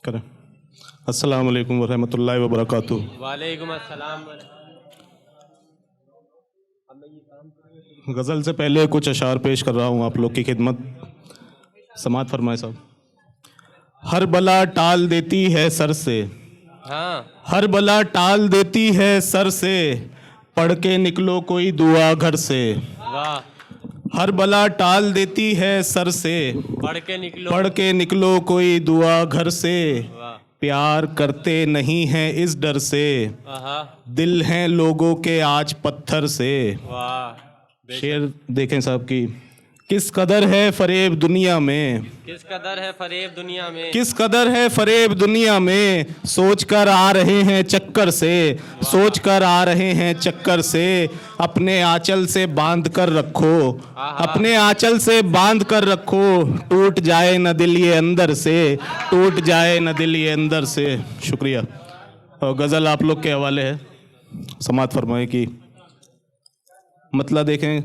करें। अस्सलाम वालेकुम वरहमतुल्लाहि वबरकातुहू। वालेकुम अस्सलाम। गज़ल से पहले कुछ अशार पेश कर रहा हूँ आप लोग की खिदमत, समात फरमाए साहब। हर बला टाल देती है सर से, हाँ, हर बला टाल देती है सर से, पढ़ के निकलो कोई दुआ घर से। वाह। हर बला टाल देती है सर से, पढ़ के निकलो। पढ़ के निकलो कोई दुआ घर से। वाह। प्यार करते नहीं हैं इस डर से, आहा। दिल हैं लोगों के आज पत्थर से। वाह। शेर देखें साहब की, किस कदर है फरेब दुनिया में, किस कदर है फरेब दुनिया में, किस कदर है फरेब दुनिया में, सोच कर आ रहे हैं चक्कर से, सोच कर आ रहे हैं चक्कर से। अपने आंचल से बांध कर रखो, अपने आंचल से बांध कर रखो, टूट जाए न दिल ये अंदर से, टूट जाए न दिल ये अंदर से। शुक्रिया। और गज़ल आप लोग के हवाले है, समात फरमाए की मतलब देखें।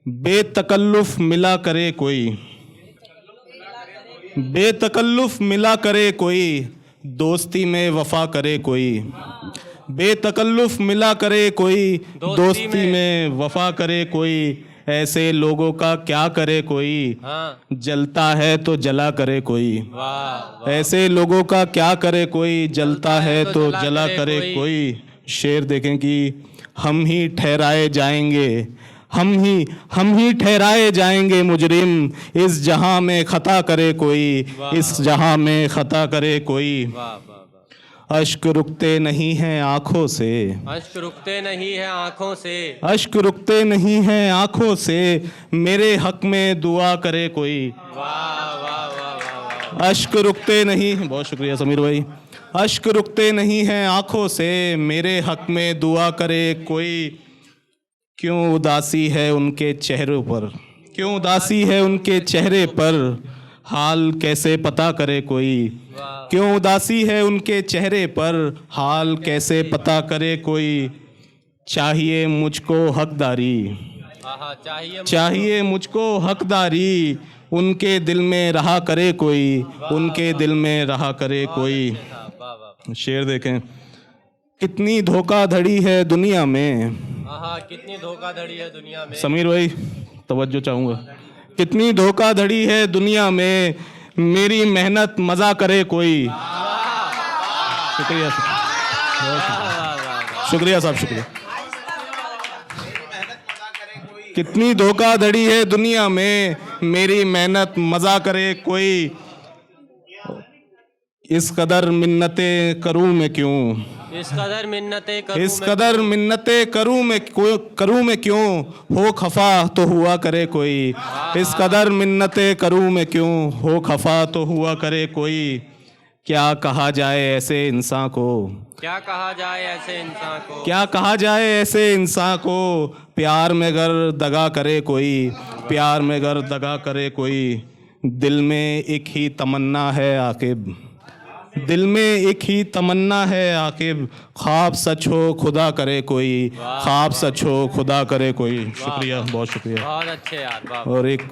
बेतकल्लुफ मिला करे कोई, बेतकल्लुफ मिला करे कोई, दोस्ती में वफा करे कोई। बेतकल्लुफ मिला करे कोई, दोस्ती में वफा करे कोई। ऐसे लोगों का क्या करे कोई, हाँ। जलता है तो जला करे कोई। वाह। ऐसे लोगों का क्या करे कोई, जलता है तो जला करे कोई। शेर देखें कि हम ही ठहराए जाएंगे, हम ही ठहराए जाएंगे मुजरिम, इस जहां में खता करे कोई, इस जहां में खता करे कोई। वाह वाह वाह। अश्क रुकते नहीं हैं आंखों से, अश्क रुकते नहीं है आंखों से, अश्क रुकते नहीं हैं आंखों से, मेरे हक में दुआ करे कोई। वाह वाह वाह वाह वाह। अश्क रुकते नहीं, बहुत शुक्रिया समीर भाई। अश्क रुकते नहीं हैं आंखों से, मेरे हक में दुआ करे कोई। क्यों उदासी है उनके चेहरों पर, क्यों उदासी है उनके चेहरे पर, हाल कैसे पता करे कोई। क्यों उदासी है उनके चेहरे पर, हाल कैसे पता करे कोई। चाहिए मुझको हकदारी, आहा, चाहिए मुझको हकदारी, उनके दिल में रहा करे कोई, उनके दिल में रहा करे कोई। वाह वाह। शेर देखें, कितनी धोखाधड़ी है दुनिया में, आहा, कितनी धोखाधड़ी है दुनिया में। समीर भाई तवज्जो चाहूँगा। कितनी धोखाधड़ी है दुनिया में, मेरी मेहनत मज़ा करे कोई। शुक्रिया शुक्रिया साहब, शुक्रिया। कितनी धोखाधड़ी है दुनिया में, मेरी मेहनत मज़ा करे कोई। इस कदर मिन्नतें करूँ मैं क्यों, इस कदर मिन्नतें करूं, इस कदर मिन्नतें करूँ मैं क्यों, हो खफा तो हुआ करे कोई। इस कदर मिन्नतें करूँ मैं क्यों, हो खफा तो हुआ करे कोई। क्या कहा जाए ऐसे इंसान को, क्या कहा जाए ऐसे इंसान को, क्या कहा जाए ऐसे इंसान को, प्यार में गर दगा करे कोई, प्यार में गर दगा करे कोई। दिल में एक ही तमन्ना है आकिब, दिल में एक ही तमन्ना है आकिब, ख्वाब सच हो खुदा करे कोई, ख्वाब सच हो खुदा करे कोई। शुक्रिया, बहुत शुक्रिया। बहुत अच्छे यार, वाह। और एक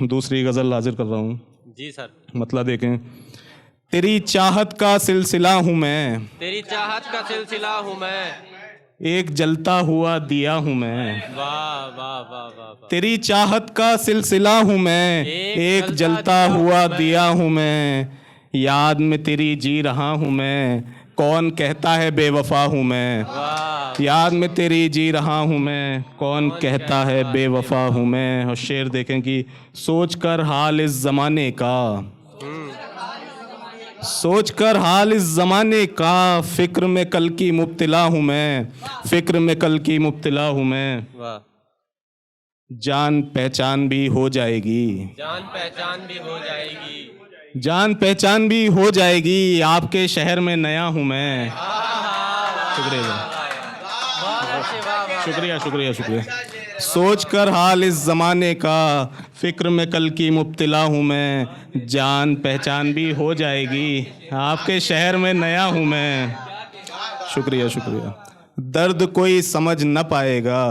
दूसरी गज़ल हाजिर कर रहा हूँ, जी सर। मतलब देखें। तेरी चाहत का सिलसिला हूँ मैं, तेरी चाहत का सिलसिला हूँ मैं, एक जलता हुआ दिया हूँ मैं। वाह वाह वाह वाह। तेरी चाहत का सिलसिला हूँ मैं, एक जलता हुआ दिया हूँ मैं। याद में तेरी जी रहा हूँ मैं, कौन कहता है बेवफा हूँ मैं। याद में तेरी जी रहा हूँ मैं, कौन कहता है बेवफा हूँ मैं। और शेर देखें कि सोच कर हाल इस ज़माने का, सोच कर हाल इस ज़माने का, फ़िक्र में कल की मुब्तला हूँ मैं, फ़िक्र में कल की मुब्तला हूँ मैं। वाह। जान पहचान भी हो जाएगी, जान पहचान भी हो जाएगी, जान पहचान भी हो जाएगी, आपके शहर में नया हूँ मैं। शुक्रिया शुक्रिया शुक्रिया शुक्रिया। सोच कर हाल इस ज़माने का, फ़िक्र में कल की मुब्तला हूँ मैं। जान पहचान भी हो जाएगी, आपके शहर में नया हूँ मैं। शुक्रिया शुक्रिया। दर्द कोई समझ न पाएगा,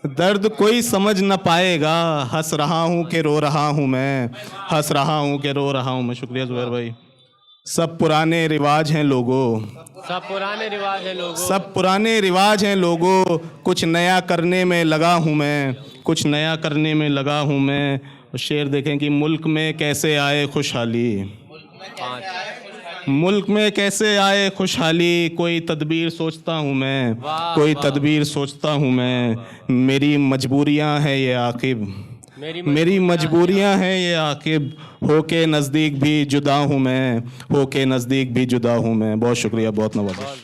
दर्द कोई समझ न पाएगा, हंस रहा हूँ कि रो रहा हूँ मैं, हंस रहा हूँ कि रो रहा हूँ मैं। शुक्रिया ज़ुबैर भाई। सब पुराने रिवाज हैं लोगों, सब पुराने रिवाज है लोगों। सब पुराने रिवाज हैं लोगों, कुछ नया करने में लगा हूँ मैं, कुछ नया करने में लगा हूँ मैं। और शेर देखें कि मुल्क में कैसे आए खुशहाली, 5 मुल्क में कैसे आए खुशहाली, कोई तदबीर सोचता हूँ मैं, कोई तदबीर सोचता हूँ मैं। मेरी मजबूरियाँ हैं ये आकिब, मेरी मजबूरियाँ हैं ये आकिब, होके नज़दीक भी जुदा हूँ मैं, होके नज़दीक भी जुदा हूँ मैं। बहुत शुक्रिया, बहुत नवाज़िश।